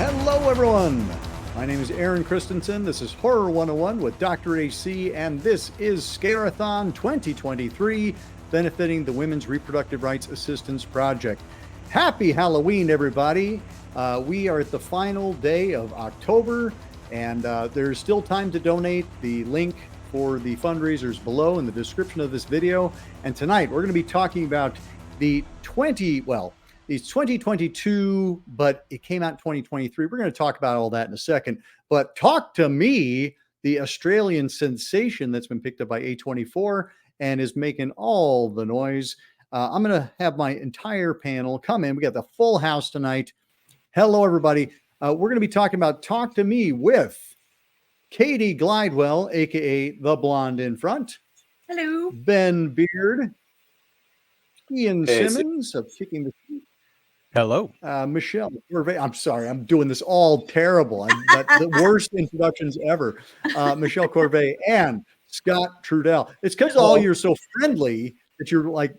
Hello, everyone. My name is Aaron Christensen. This is Horror 101 with Dr. AC, and this is Scare-A-Thon 2023, benefiting the Women's Reproductive Rights Assistance Project. Happy Halloween, everybody. We are at the final day of October, and there's still time to donate. The link for the fundraisers below in the description of this video. And tonight, we're going to be talking about the 2022, but it came out in 2023. We're going to talk about all that in a second. But Talk to Me, the Australian sensation that's been picked up by A24 and is making all the noise. I'm going to have my entire panel come in. We got the full house tonight. Hello, everybody. We're going to be talking about Talk to Me with Cati Glidewell, a.k.a. the blonde in front. Hello. Ben Beard. Ian Simmons of Kicking the Feet. Hello. Michelle Courvais. I'm sorry, I'm doing this all terrible. The worst introductions ever. Michelle Courvais and Scott Trudel. It's because all you're so friendly that you're like,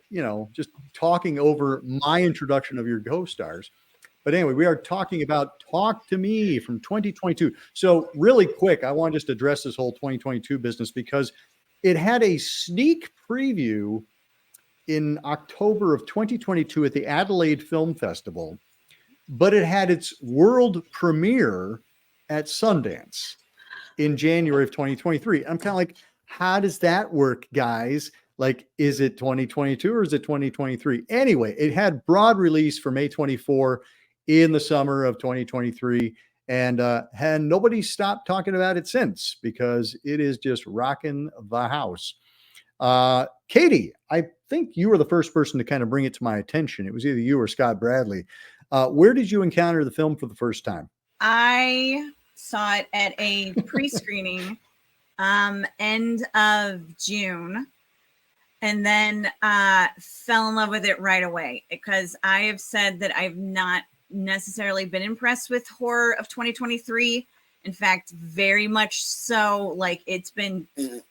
just talking over my introduction of your co-stars. But anyway, we are talking about Talk to Me from 2022. So really quick, I want to just address this whole 2022 business because it had a sneak preview in October of 2022 at the Adelaide Film Festival, but it had its world premiere at Sundance in January of 2023. I'm kind of like, how does that work, guys? Like, is it 2022 or is it 2023? Anyway, it had broad release for May 24 in the summer of 2023, and nobody stopped talking about it since because it is just rocking the house. Cati, I think you were the first person to kind of bring it to my attention. It was either you or Scott Bradley. Where did you encounter the film for the first time? I saw it at a pre-screening end of June, and then fell in love with it right away because I have said that I've not necessarily been impressed with horror of 2023. In fact, very much so, like it's been to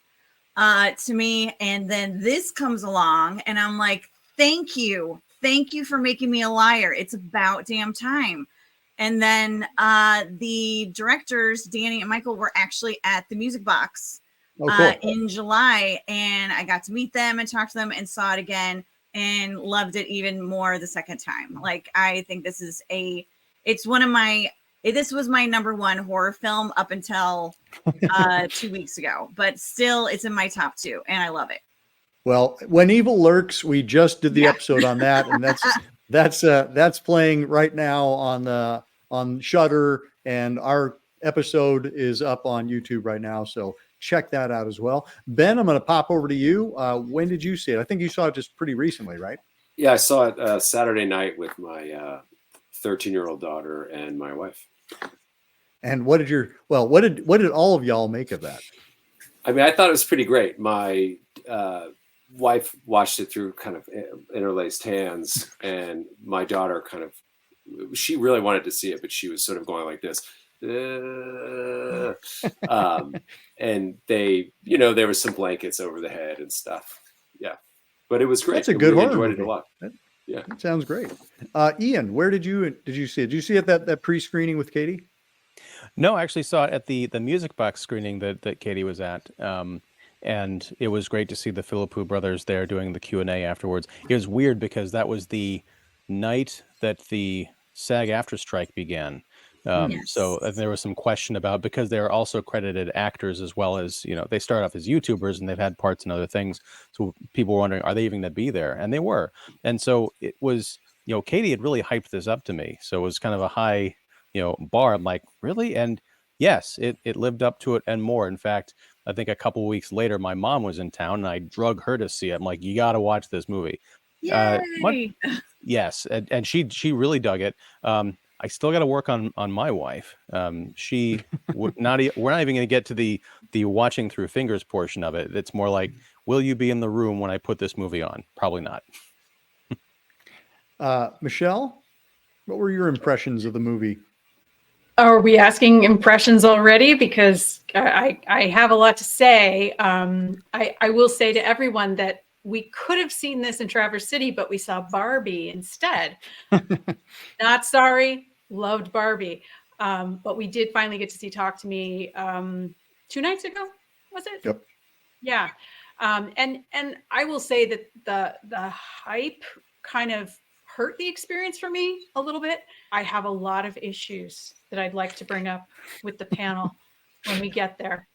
me. And then this comes along and I'm like, thank you for making me a liar. It's about damn time. And then the directors, Danny and Michael, were actually at the Music Box in July, and I got to meet them and talk to them and saw it again and loved it even more the second time. Like, I think this was my number one horror film up until 2 weeks ago, but still it's in my top two and I love it. Well, When Evil Lurks, we just did the episode on that, and that's playing right now on Shudder, and our episode is up on YouTube right now, so check that out as well. Ben, I'm going to pop over to you. When did you see it? I think you saw it just pretty recently, right? Yeah, I saw it Saturday night with my 13-year-old daughter and my wife. And what did all of y'all make of that? I mean, I thought it was pretty great. My wife watched it through kind of interlaced hands, and my daughter she really wanted to see it, but she was sort of going like this. And there were some blankets over the head and stuff. Yeah, but it was great. That's a good horror movie. Enjoyed it a lot. Yeah, that sounds great. Ian, where did you see it? Did you see it that pre-screening with Cati? No, I actually saw it at the Music Box screening that Cati was at. And it was great to see the Philippou brothers there doing the Q&A afterwards. It was weird because that was the night that the SAG-AFTRA strike began. So there was some question about, because they're also credited actors as well as, they start off as YouTubers and they've had parts in other things. So people were wondering, are they even going to be there? And they were. And so it was, Cati had really hyped this up to me. So it was kind of a high, bar. I'm like, really? And yes, it lived up to it and more. In fact, I think a couple of weeks later, my mom was in town and I drug her to see it. I'm like, you got to watch this movie. Yes. And she really dug it. I still got to work on my wife. She we're not even going to get to the watching through fingers portion of it. It's more like, will you be in the room when I put this movie on? Probably not. Michelle, what were your impressions of the movie? Are we asking impressions already? Because I have a lot to say. I will say to everyone that we could have seen this in Traverse City, but we saw Barbie instead. Not sorry. Loved Barbie. But we did finally get to see Talk to Me 2 nights ago, was it? Yep. Yeah. And I will say that the hype kind of hurt the experience for me a little bit. I have a lot of issues that I'd like to bring up with the panel when we get there.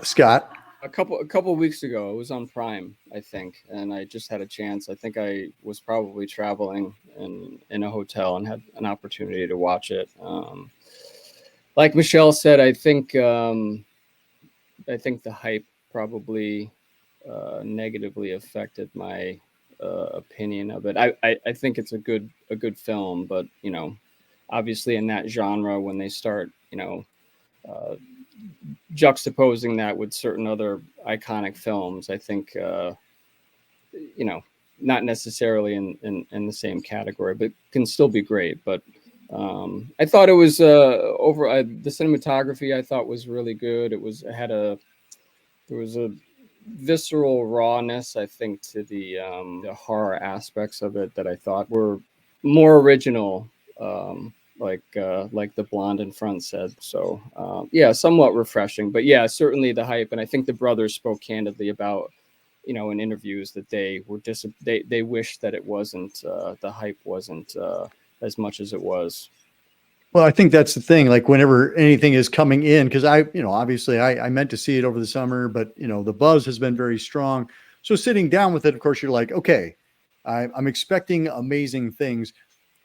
Scott? A couple of weeks ago, it was on Prime, I think, and I just had a chance. I think I was probably traveling in a hotel and had an opportunity to watch it. Like Michelle said, I think the hype probably negatively affected my opinion of it. I think it's a good film, but obviously in that genre, when they start juxtaposing that with certain other iconic films, I think not necessarily in the same category, but can still be great. But I thought it was the cinematography I thought was really good. There was a visceral rawness, I think, to the horror aspects of it that I thought were more original, like the blonde in front said. So somewhat refreshing. But yeah, certainly the hype, and I think the brothers spoke candidly about, in interviews, that they were they wished that it wasn't the hype wasn't as much as it was. Well, I think that's the thing. Like whenever anything is coming in, because obviously I meant to see it over the summer, but the buzz has been very strong. So sitting down with it, of course, you're like, okay, I'm expecting amazing things.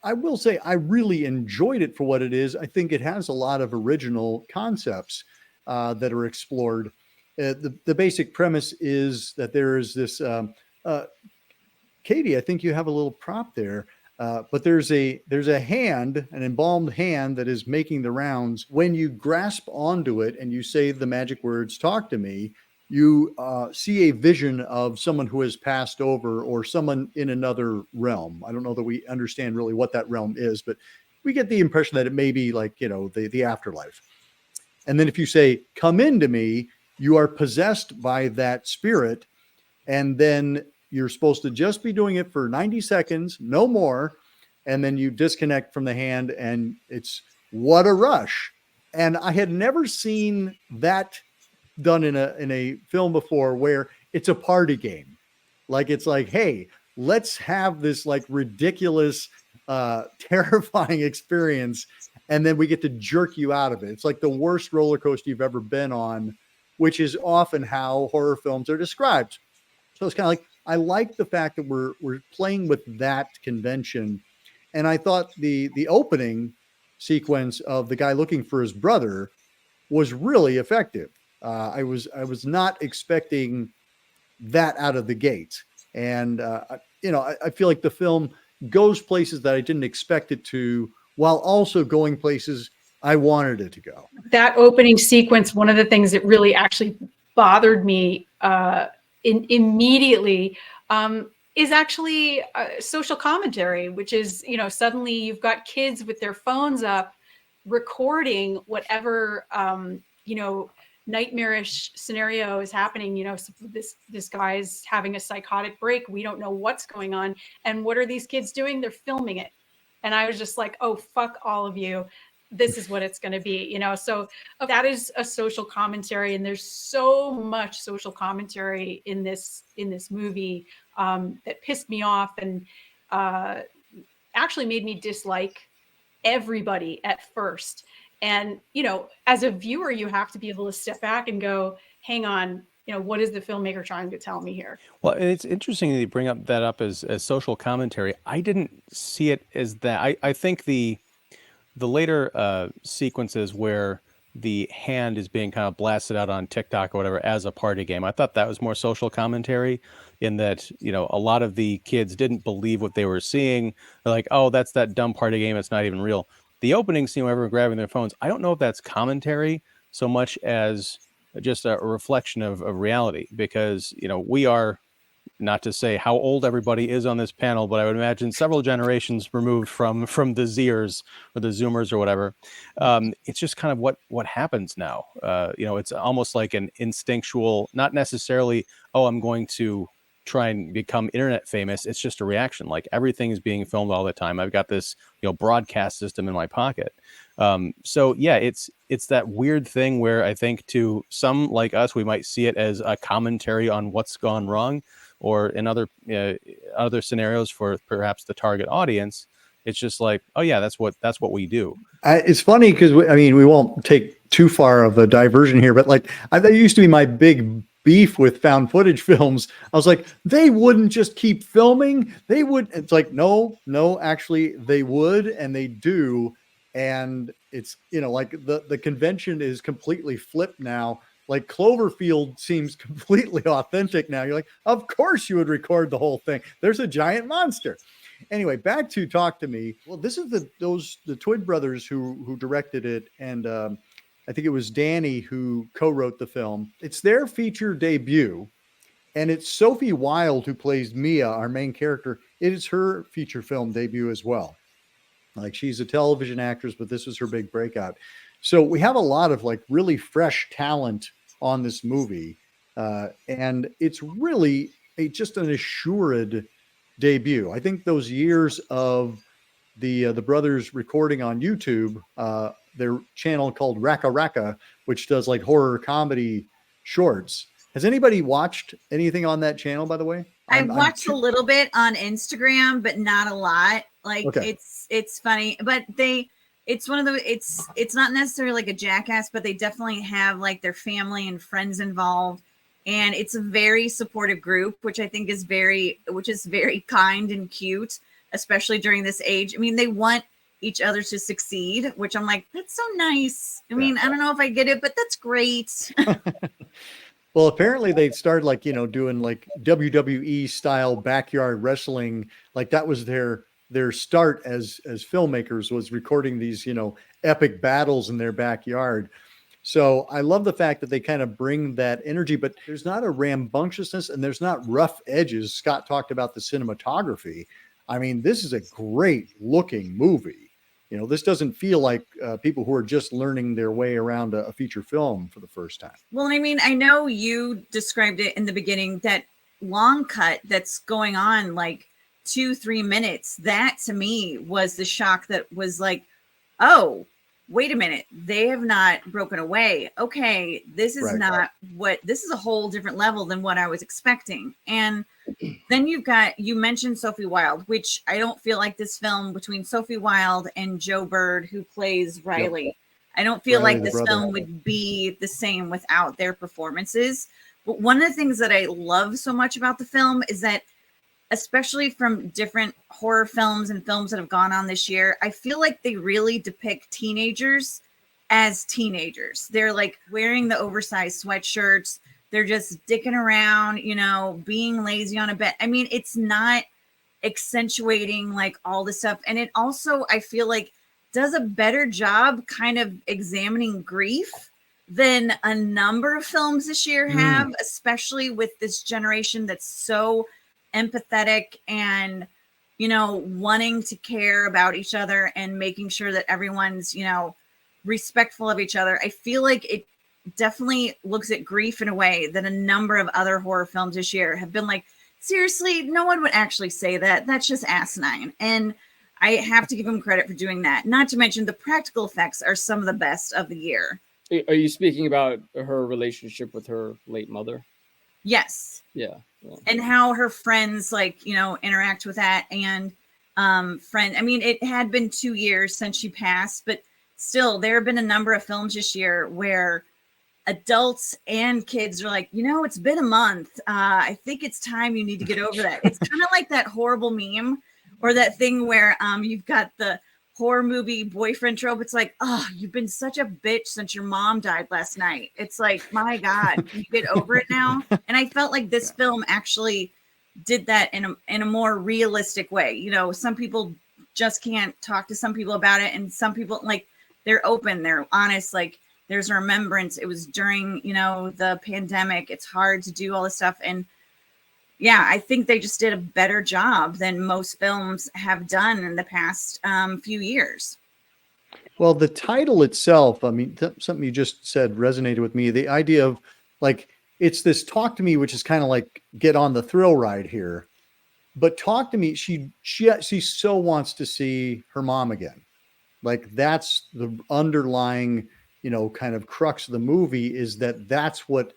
I will say I really enjoyed it for what it is. I think it has a lot of original concepts that are explored. The basic premise is that there is this, Katie, I think you have a little prop there. But there's a hand, an embalmed hand that is making the rounds. When you grasp onto it and you say the magic words, "Talk to me," you see a vision of someone who has passed over or someone in another realm. I don't know that we understand really what that realm is, but we get the impression that it may be like, the afterlife. And then if you say, "Come into me," you are possessed by that spirit. And then you're supposed to just be doing it for 90 seconds, no more. And then you disconnect from the hand, and it's what a rush. And I had never seen that done in a film before, where it's a party game. Like, it's like, hey, let's have this like ridiculous, terrifying experience. And then we get to jerk you out of it. It's like the worst roller coaster you've ever been on, which is often how horror films are described. So it's kind of like, I like the fact that we're playing with that convention. And I thought the opening sequence of the guy looking for his brother was really effective. I was not expecting that out of the gate. And, I feel like the film goes places that I didn't expect it to, while also going places I wanted it to go. That opening sequence, one of the things that really actually bothered me immediately is actually social commentary, which is, suddenly you've got kids with their phones up recording whatever, nightmarish scenario is happening. So this guy's having a psychotic break. We don't know what's going on. And what are these kids doing? They're filming it. And I was just like, oh, fuck all of you. This is what it's going to be, so that is a social commentary. And there's so much social commentary in this movie that pissed me off and actually made me dislike everybody at first. And, as a viewer, you have to be able to step back and go, hang on, what is the filmmaker trying to tell me here? Well, it's interesting that you bring that up as social commentary. I didn't see it as that. I think the later sequences where the hand is being kind of blasted out on TikTok or whatever as a party game, I thought that was more social commentary, in that, a lot of the kids didn't believe what they were seeing. They're like, oh, that's that dumb party game. It's not even real. The opening scene where everyone grabbing their phones, I don't know if that's commentary so much as just a reflection of reality, because, we are, not to say how old everybody is on this panel, but I would imagine several generations removed from the Zers or the Zoomers or whatever. It's just kind of what happens now. It's almost like an instinctual, not necessarily, oh, I'm going to try and become internet famous. It's just a reaction. Like everything is being filmed all the time. I've got this, broadcast system in my pocket. So yeah, it's that weird thing where I think to some like us, we might see it as a commentary on what's gone wrong, or in other scenarios for perhaps the target audience, it's just like, oh yeah, that's what we do. It's funny because we won't take too far of a diversion here, but like that used to be my big beef with found footage films. I was like, they wouldn't just keep filming. They would. It's like, no, actually they would, and they do. And it's, like the convention is completely flipped now. Like Cloverfield seems completely authentic now. You're like, of course you would record the whole thing. There's a giant monster. Anyway, back to Talk to Me. Well, this is the Twin brothers who directed it, and I think it was Danny who co-wrote the film. It's their feature debut, and it's Sophie Wilde who plays Mia, our main character. It is her feature film debut as well. Like, she's a television actress, but this was her big breakout. So we have a lot of like really fresh talent on this movie, and it's really just an assured debut. I think those years of the brothers recording on YouTube, their channel called WRRAP, which does like horror comedy shorts. Has anybody watched anything on that channel, by the way? I watched a little bit on Instagram, but not a lot. Like, okay. It's funny, but it's one of the, it's not necessarily like a Jackass, but they definitely have like their family and friends involved. And it's a very supportive group, which I think is very kind and cute, especially during this age. I mean, they want each other to succeed, which I'm like, that's so nice. I mean, I don't know if I get it, but that's great. Well, apparently they started like, doing like WWE style backyard wrestling. Like that was their start as filmmakers, was recording these, epic battles in their backyard. So I love the fact that they kind of bring that energy, but there's not a rambunctiousness and there's not rough edges. Scott talked about the cinematography. I mean, this is a great looking movie. This doesn't feel like people who are just learning their way around a feature film for the first time. Well, I mean, I know you described it in the beginning, that long cut that's going on like 2-3 minutes. That to me was the shock that was like, oh, wait a minute, they have not broken away. Okay, this is this is a whole different level than what I was expecting. And then you mentioned Sophie Wilde, which I don't feel like this film, between Sophie Wilde and Joe Bird, who plays Riley, yep. I don't feel like this film would be the same without their performances. But one of the things that I love so much about the film is that, especially from different horror films and films that have gone on this year, I feel like they really depict teenagers as teenagers. They're like wearing the oversized sweatshirts. They're just dicking around, being lazy on a bed. I mean, it's not accentuating like all the stuff. And it also, I feel like, does a better job kind of examining grief than a number of films this year have, especially with this generation that's so empathetic and, wanting to care about each other and making sure that everyone's, respectful of each other. I feel like it definitely looks at grief in a way that a number of other horror films this year have been like, seriously, no one would actually say that. That's just asinine. And I have to give them credit for doing that. Not to mention the practical effects are some of the best of the year. Are you speaking about her relationship with her late mother? Yes. Yeah. And how her friends interact with that. And I mean, it had been 2 years since she passed, but still there have been a number of films this year where adults and kids are like, it's been a month. I think it's time you need to get over that. It's kind of like that horrible meme or that thing where you've got the horror movie boyfriend trope. It's like, oh, you've been such a bitch since your mom died last night. It's like, my God, can you get over it now? And I felt like this film actually did that in a more realistic way. Some people just can't talk to some people about it, and some people, like, they're open, they're honest, like there's a remembrance. It was during, the pandemic. It's hard to do all this stuff. And yeah, I think they just did a better job than most films have done in the past few years. Well, the title itself, I mean, something you just said resonated with me. The idea of like it's this talk to me, which is kind of like get on the thrill ride here. But talk to me, she so wants to see her mom again. Like that's the underlying, kind of crux of the movie, is that's what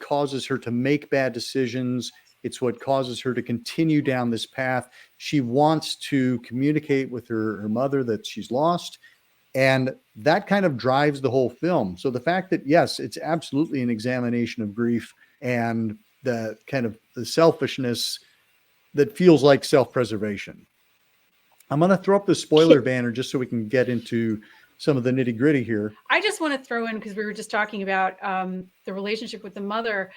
causes her to make bad decisions. It's what causes her to continue down this path. She wants to communicate with her mother that she's lost. And that kind of drives the whole film. So the fact that, yes, it's absolutely an examination of grief and the kind of the selfishness that feels like self-preservation. I'm going to throw up the spoiler banner just so we can get into some of the nitty gritty here. I just want to throw in, because we were just talking about the relationship with the mother.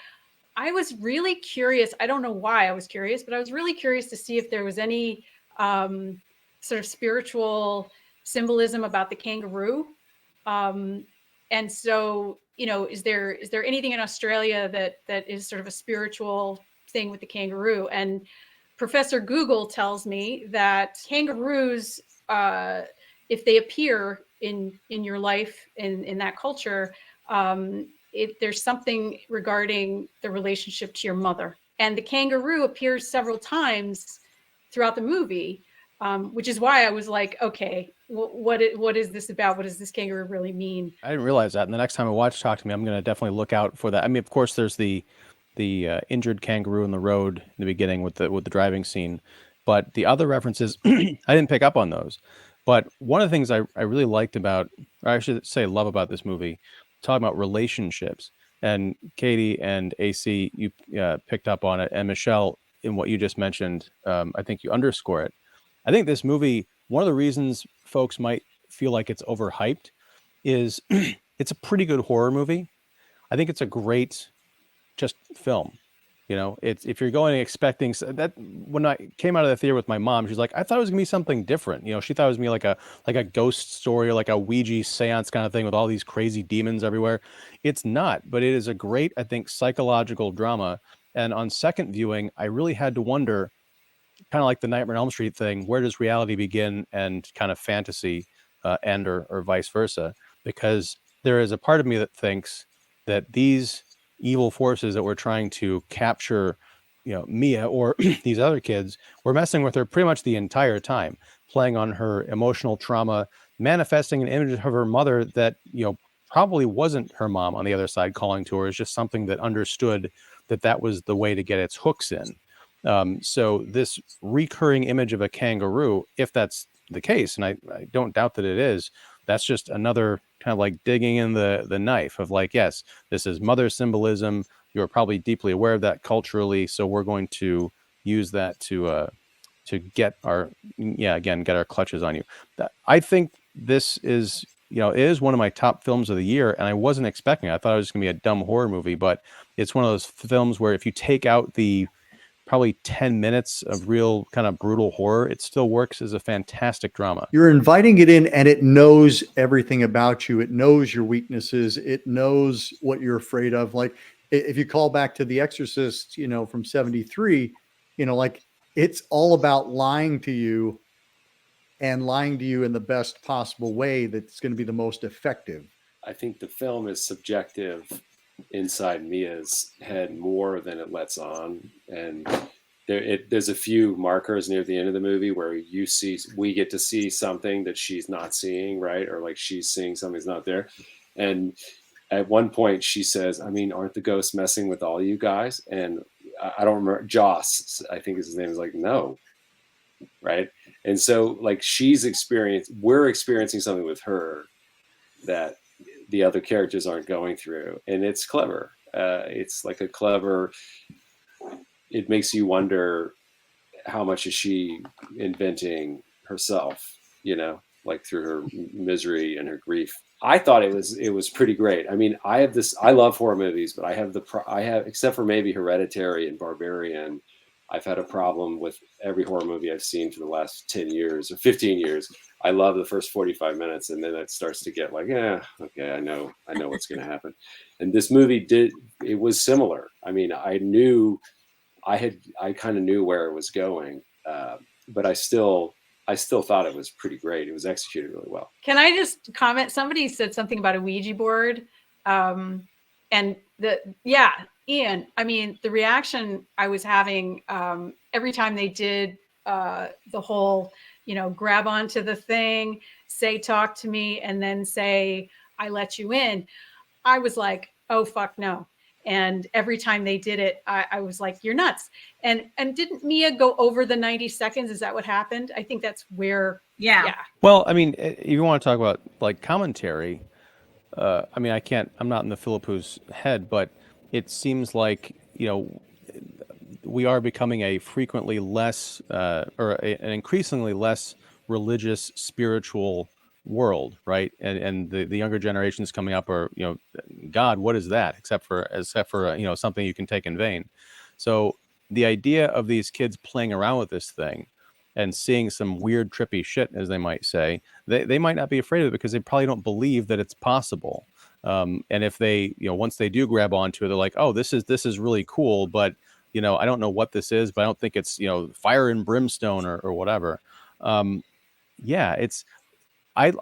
I was really curious. I don't know why I was curious, but I was really curious to see if there was any sort of spiritual symbolism about the kangaroo. And so, is there anything in Australia that is sort of a spiritual thing with the kangaroo? And Professor Google tells me that kangaroos, if they appear in your life in that culture, there's something regarding the relationship to your mother. And the kangaroo appears several times throughout the movie, which is why I was like, okay, what is this about? What does this kangaroo really mean? I didn't realize that. And the next time I watch Talk to Me, I'm going to definitely look out for that. I mean, of course, there's the injured kangaroo in the road in the beginning with the driving scene, but the other references, I didn't pick up on those. But one of the things I really liked about, or I should say love about this movie, talking about relationships, and Katie and AC, you picked up on it, and Michelle, in what you just mentioned, I think you underscore it. I think this movie, one of the reasons folks might feel like it's overhyped is it's a pretty good horror movie. I think it's a great just film. It's, if you're going expecting that, when I came out of the theater with my mom, she's like, I thought it was gonna be something different. She thought it was gonna be like a ghost story, or like a Ouija seance kind of thing with all these crazy demons everywhere. It's not, but it is a great, I think, psychological drama. And on second viewing, I really had to wonder, kind of like the Nightmare on Elm Street thing, where does reality begin and kind of fantasy end, or vice versa? Because there is a part of me that thinks that these evil forces that were trying to capture, Mia or these other kids, were messing with her pretty much the entire time, playing on her emotional trauma, manifesting an image of her mother that, probably wasn't her mom on the other side calling to her. Is just something that understood that was the way to get its hooks in. So this recurring image of a kangaroo, if that's the case, and I don't doubt that it is, that's just another kind of like digging in the knife of like, yes, this is mother symbolism. You're probably deeply aware of that culturally. So we're going to use that to get our, get our clutches on you. I think this is, it is one of my top films of the year, and I wasn't expecting it. I thought it was going to be a dumb horror movie, but it's one of those films where if you take out the probably 10 minutes of real kind of brutal horror, it still works as a fantastic drama. You're inviting it in, and it knows everything about you. It knows your weaknesses. It knows what you're afraid of. Like if you call back to The Exorcist, from 73, like it's all about lying to you, and lying to you in the best possible way that's going to be the most effective. I think the film is subjective inside Mia's head more than it lets on, and there's a few markers near the end of the movie where we get to see something that she's not seeing, right? Or like she's seeing something's not there. And at one point she says, I mean, aren't the ghosts messing with all you guys? And I don't remember, Joss, I think his name is, like, no, right? And so like we're experiencing something with her that the other characters aren't going through, and it's clever. It's like it makes you wonder, how much is she inventing herself, like through her misery and her grief. I thought it was pretty great. I mean, I love horror movies, but I have, except for maybe Hereditary and Barbarian, I've had a problem with every horror movie I've seen for the last 10 years or 15 years. I love the first 45 minutes, and then it starts to get like, okay, I know what's going to happen. And this movie it was similar. I mean, I kind of knew where it was going, but I still thought it was pretty great. It was executed really well. Can I just comment? Somebody said something about a Ouija board. And Ian, I mean, the reaction I was having every time they did the whole, grab onto the thing, say, talk to me, and then say, I let you in. I was like, oh, fuck no. And every time they did it, I was like, you're nuts. And didn't Mia go over the 90 seconds? Is that what happened? I think that's where. Yeah. Well, I mean, if you want to talk about like commentary, I mean, I'm not in the Philippou's head, but it seems like, we are becoming a frequently less an increasingly less religious, spiritual world, right? And the younger generations coming up are, God, what is that? Except for something you can take in vain. So the idea of these kids playing around with this thing and seeing some weird, trippy shit, as they might say, they might not be afraid of it because they probably don't believe that it's possible. And if they, once they do grab onto it, they're like, oh, this is really cool, but I don't know what this is, but I don't think it's, fire and brimstone or whatever. I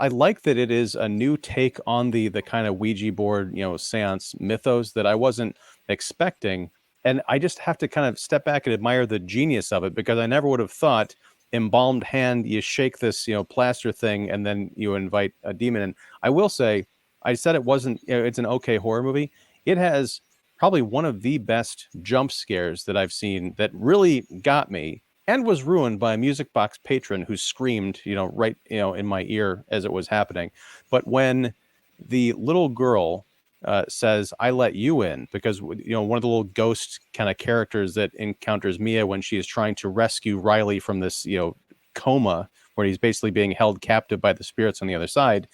like that it is a new take on the kind of Ouija board, seance mythos that I wasn't expecting. And I just have to kind of step back and admire the genius of it, because I never would have thought embalmed hand, you shake this, plaster thing, and then you invite a demon. And I will say, I said it wasn't, it's an okay horror movie. It has probably one of the best jump scares that I've seen that really got me, and was ruined by a music box patron who screamed, right, in my ear as it was happening. But when the little girl says, I let you in, because, one of the little ghost kind of characters that encounters Mia when she is trying to rescue Riley from this, coma, where he's basically being held captive by the spirits on the other side.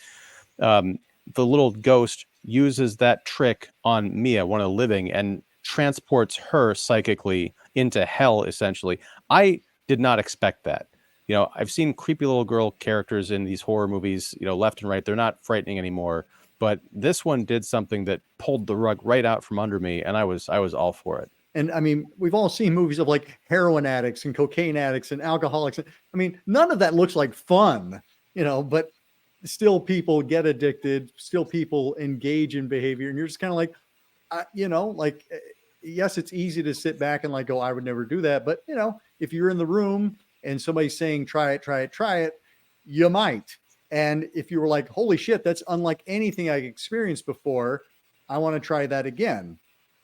The little ghost uses that trick on Mia, one of the living, and transports her psychically into hell, essentially. I did not expect that. I've seen creepy little girl characters in these horror movies, left and right. They're not frightening anymore. But this one did something that pulled the rug right out from under me, and I was all for it. And I mean, we've all seen movies of like heroin addicts and cocaine addicts and alcoholics. I mean, none of that looks like fun, but still people get addicted, still people engage in behavior. And you're just kind of like, yes, it's easy to sit back and like, go, I would never do that. But, if you're in the room and somebody's saying, try it, you might. And if you were like, holy shit, that's unlike anything I experienced before, I want to try that again.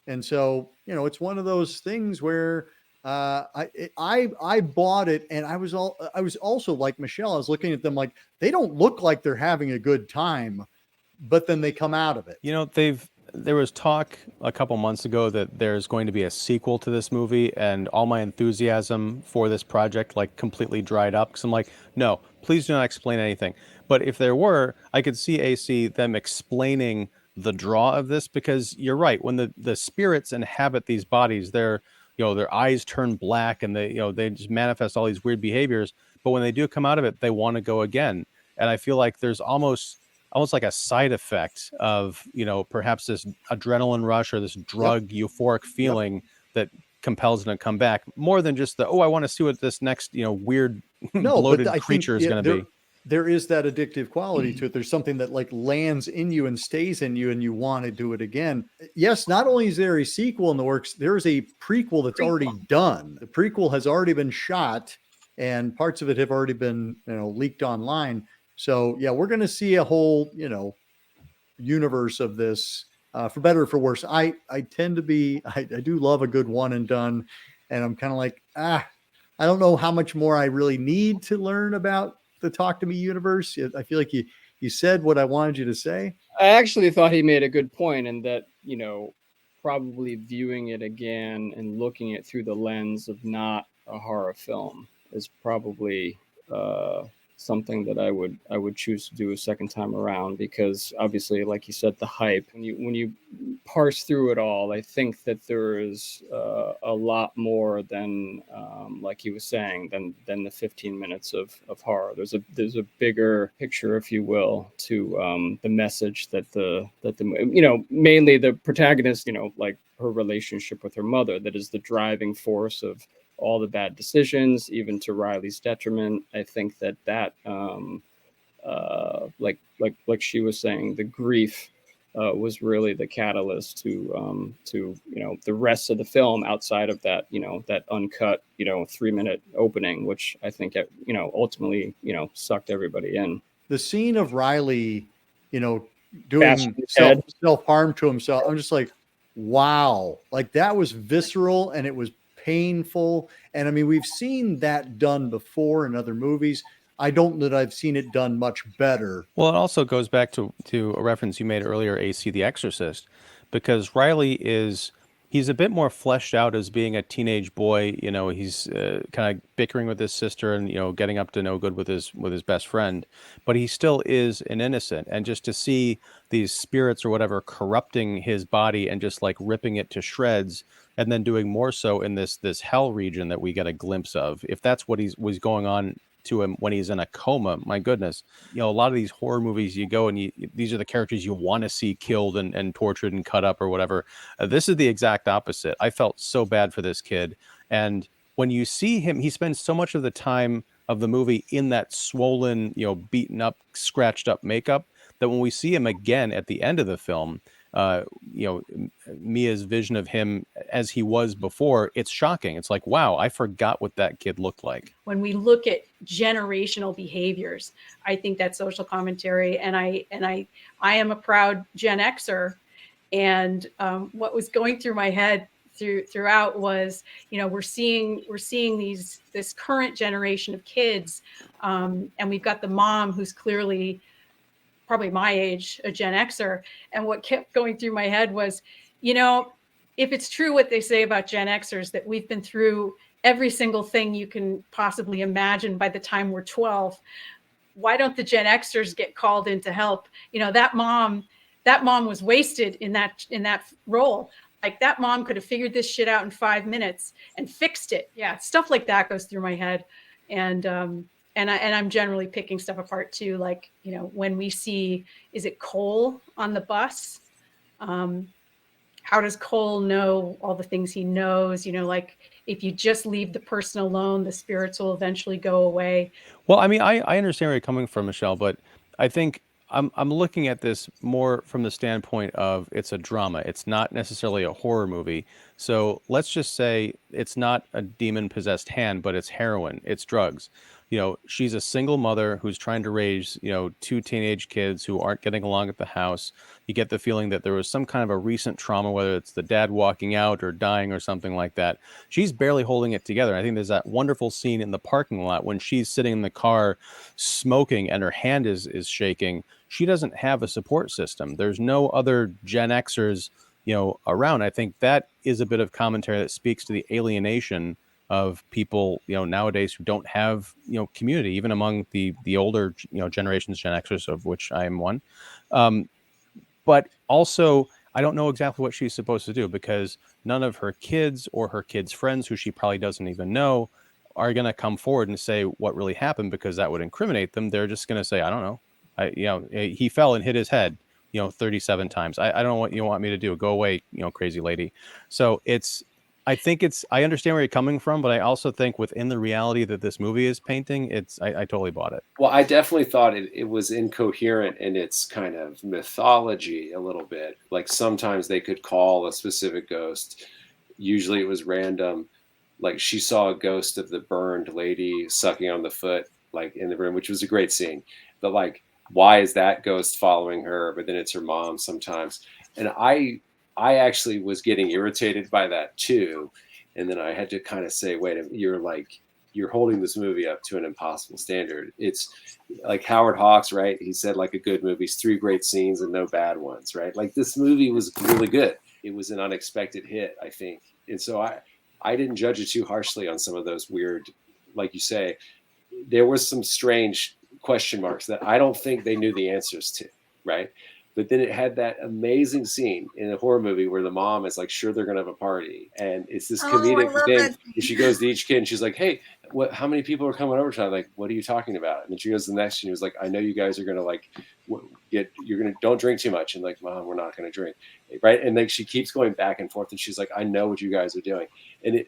And so, it's one of those things where I bought it, and I was also like Michelle. I was looking at them like, they don't look like they're having a good time, but then they come out of it. There was talk a couple months ago that there's going to be a sequel to this movie, and all my enthusiasm for this project like completely dried up, because I'm like, no, please do not explain anything. But if there were, I could see them explaining the draw of this, because you're right, when the spirits inhabit these bodies, their eyes turn black, and they just manifest all these weird behaviors, but when they do come out of it, they want to go again. And I feel like there's almost like a side effect of, perhaps this adrenaline rush or this drug euphoric feeling that compels them to come back, more than just I want to see what this next, weird bloated creature is going to be. There is that addictive quality to it. There's something that like lands in you and stays in you, and you want to do it again. Yes, not only is there a sequel in the works, there is a prequel that's already done. The prequel has already been shot, and parts of it have already been, leaked online. So yeah, we're going to see a whole, universe of this, for better or for worse. I tend to be, I do love a good one and done. And I'm kind of like, I don't know how much more I really need to learn about the Talk to Me universe. I feel like you said what I wanted you to say. I actually thought he made a good point, and that, probably viewing it again and looking at it through the lens of not a horror film is probably something that I would choose to do a second time around, because obviously, like you said, the hype, when you parse through it all, I think that there is a lot more than like he was saying than the 15 minutes of horror. There's a bigger picture, if you will, to the message that the mainly the protagonist, like her relationship with her mother, that is the driving force of all the bad decisions, even to Riley's detriment. I think that like she was saying, the grief was really the catalyst to the rest of the film outside of that that uncut 3-minute opening, which I think ultimately sucked everybody in. The scene of Riley, doing Bashing his head. self-harm to himself, I'm just like, wow, like that was visceral and it was painful. And I mean, we've seen that done before in other movies. I don't know that I've seen it done much better. Well, it also goes back to a reference you made earlier, AC The Exorcist, because he's a bit more fleshed out as being a teenage boy. He's kind of bickering with his sister and getting up to no good with his best friend, but he still is an innocent. And just to see these spirits or whatever corrupting his body and just like ripping it to shreds, and then doing more so in this hell region that we get a glimpse of, if that's what was going on to him when he's in a coma, my goodness. A lot of these horror movies, you go and these are the characters you want to see killed and tortured and cut up or whatever. This is the exact opposite. I felt so bad for this kid. And when you see him, he spends so much of the time of the movie in that swollen, beaten up, scratched up makeup, that when we see him again at the end of the film, Mia's vision of him as he was before, it's shocking. It's like, wow, I forgot what that kid looked like. When we look at generational behaviors, I think that social commentary, and I am a proud Gen Xer, and what was going through my head throughout was, we're seeing this current generation of kids, and we've got the mom who's clearly probably my age, a Gen Xer. And what kept going through my head was, if it's true what they say about Gen Xers, that we've been through every single thing you can possibly imagine by the time we're 12, why don't the Gen Xers get called in to help? That mom was wasted in that role. Like, that mom could have figured this shit out in 5 minutes and fixed it. Yeah, stuff like that goes through my head. And I'm generally picking stuff apart too. Like, when we see, is it Cole on the bus? How does Cole know all the things he knows? Like, if you just leave the person alone, the spirits will eventually go away. Well, I mean, I understand where you're coming from, Michelle, but I think I'm looking at this more from the standpoint of it's a drama. It's not necessarily a horror movie. So let's just say it's not a demon-possessed hand, but it's heroin, it's drugs. She's a single mother who's trying to raise, 2 teenage kids who aren't getting along at the house. You get the feeling that there was some kind of a recent trauma, whether it's the dad walking out or dying or something like that. She's barely holding it together. I think there's that wonderful scene in the parking lot when she's sitting in the car smoking and her hand is shaking. She doesn't have a support system. There's no other Gen Xers, around. I think that is a bit of commentary that speaks to the alienation of people, nowadays who don't have, community, even among the older, generations, Gen Xers, of which I am one. But also, I don't know exactly what she's supposed to do, because none of her kids or her kids' friends, who she probably doesn't even know, are going to come forward and say what really happened, because that would incriminate them. They're just going to say, I don't know. He fell and hit his head, 37 times. I don't know what you want me to do. Go away, crazy lady. So I understand where you're coming from, but I also think within the reality that this movie is painting, I totally bought it. Well, I definitely thought it was incoherent in its kind of mythology a little bit. Like, sometimes they could call a specific ghost. Usually it was random. Like, she saw a ghost of the burned lady sucking on the foot, like, in the room, which was a great scene. But, like, why is that ghost following her? But then it's her mom sometimes. And I actually was getting irritated by that too. And then I had to kind of say, wait, you're holding this movie up to an impossible standard. It's like Howard Hawks, right? He said, like, a good movie's 3 great scenes and no bad ones, right? Like, this movie was really good. It was an unexpected hit, I think. And so I didn't judge it too harshly on some of those weird, like you say, there was some strange question marks that I don't think they knew the answers to, right? But then it had that amazing scene in a horror movie where the mom is like, sure, they're going to have a party. And it's this comedic thing where she goes to each kid and she's like, hey, how many people are coming over tonight? Like, what are you talking about? And then she goes to the next and he was like, I know you guys are going to don't drink too much. And like, Mom, we're not going to drink. Right. And like, she keeps going back and forth and she's like, I know what you guys are doing. And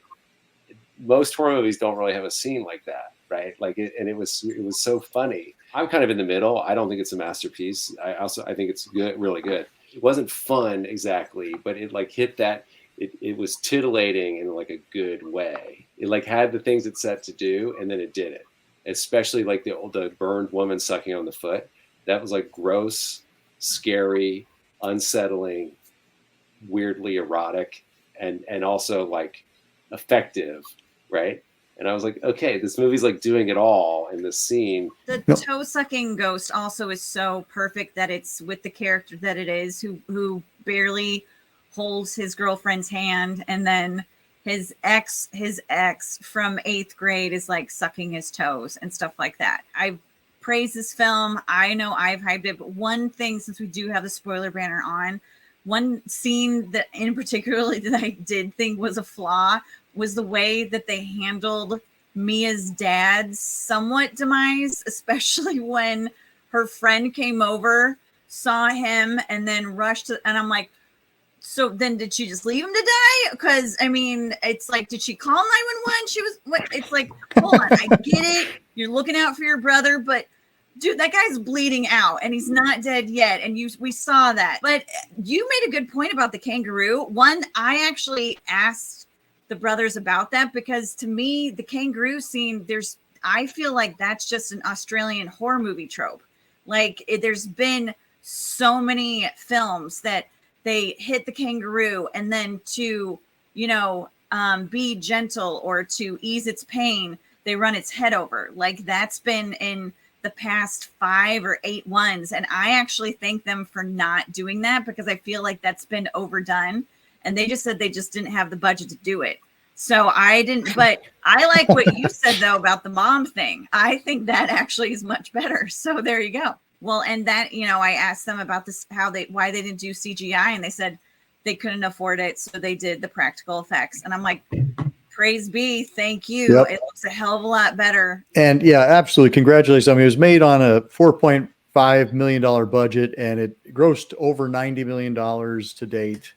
most horror movies don't really have a scene like that. Right. Like, it was so funny. I'm kind of in the middle. I don't think it's a masterpiece. I think it's good, really good. it wasn't fun exactly, but it like hit that. It was titillating in like a good way. It like had the things it set to do, and then it did it. Especially like the burned woman sucking on the foot. That was like gross, scary, unsettling, weirdly erotic, and also like effective, right? And I was like, okay, this movie's like doing it all in this scene. The toe sucking ghost also is so perfect that it's with the character that it is, who barely holds his girlfriend's hand, and then his ex from 8th grade is like sucking his toes and stuff like that. I praise this film. I know I've hyped it, but one thing, since we do have the spoiler banner on, one scene that in particularly that I did think was a flaw was the way that they handled Mia's dad's somewhat demise, especially when her friend came over, saw him, and then rushed to, and I'm like, so then did she just leave him to die? Because I mean, it's like, did she call 911? She was, what? It's like, hold on, I get it. You're looking out for your brother, but dude, that guy's bleeding out and he's not dead yet. And we saw that. But you made a good point about the kangaroo. One, I actually asked the brothers about that, because to me, the kangaroo scene, I feel like that's just an Australian horror movie trope. Like there's been so many films that they hit the kangaroo, and then to, be gentle or to ease its pain, they run its head over. Like that's been in the past 5 or 8 ones. And I actually thank them for not doing that, because I feel like that's been overdone. And they just said they just didn't have the budget to do it. So I didn't, but I like what you said though about the mom thing. I think that actually is much better. So there you go. Well, and that, I asked them about this, why they didn't do CGI, and they said they couldn't afford it. So they did the practical effects. And I'm like, praise be. Thank you. Yep. It looks a hell of a lot better. And yeah, absolutely. Congratulations. I mean, it was made on a $4.5 million budget, and it grossed over $90 million to date.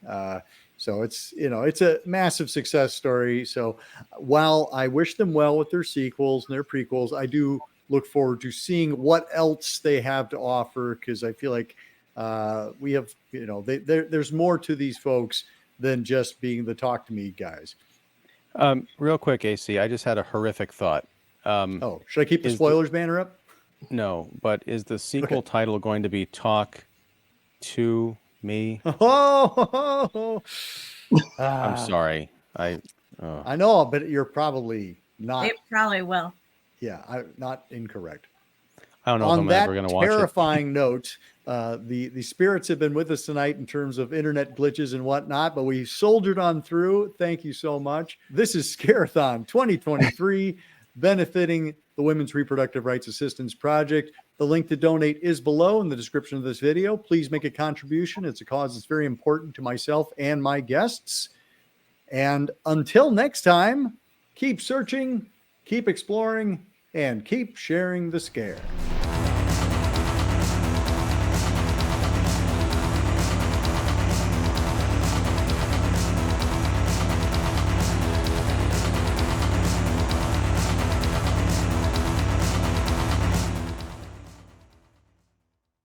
So it's a massive success story. So while I wish them well with their sequels and their prequels, I do look forward to seeing what else they have to offer, because I feel like we have, there's more to these folks than just being the talk to me guys. Real quick, AC, I just had a horrific thought. Should I keep the spoilers banner up? No, but is the sequel title going to be Talk to Me? I'm sorry. I know, but you're probably not. It probably will. Yeah, not incorrect. I don't know if I'm ever going to watch it. On that terrifying note, the spirits have been with us tonight in terms of internet glitches and whatnot, but we soldiered on through. Thank you so much. This is Scare-A-Thon 2023, benefiting the Women's Reproductive Rights Assistance Project. The link to donate is below in the description of this video. Please make a contribution. It's a cause that's very important to myself and my guests. And until next time, keep searching, keep exploring, and keep sharing the scare.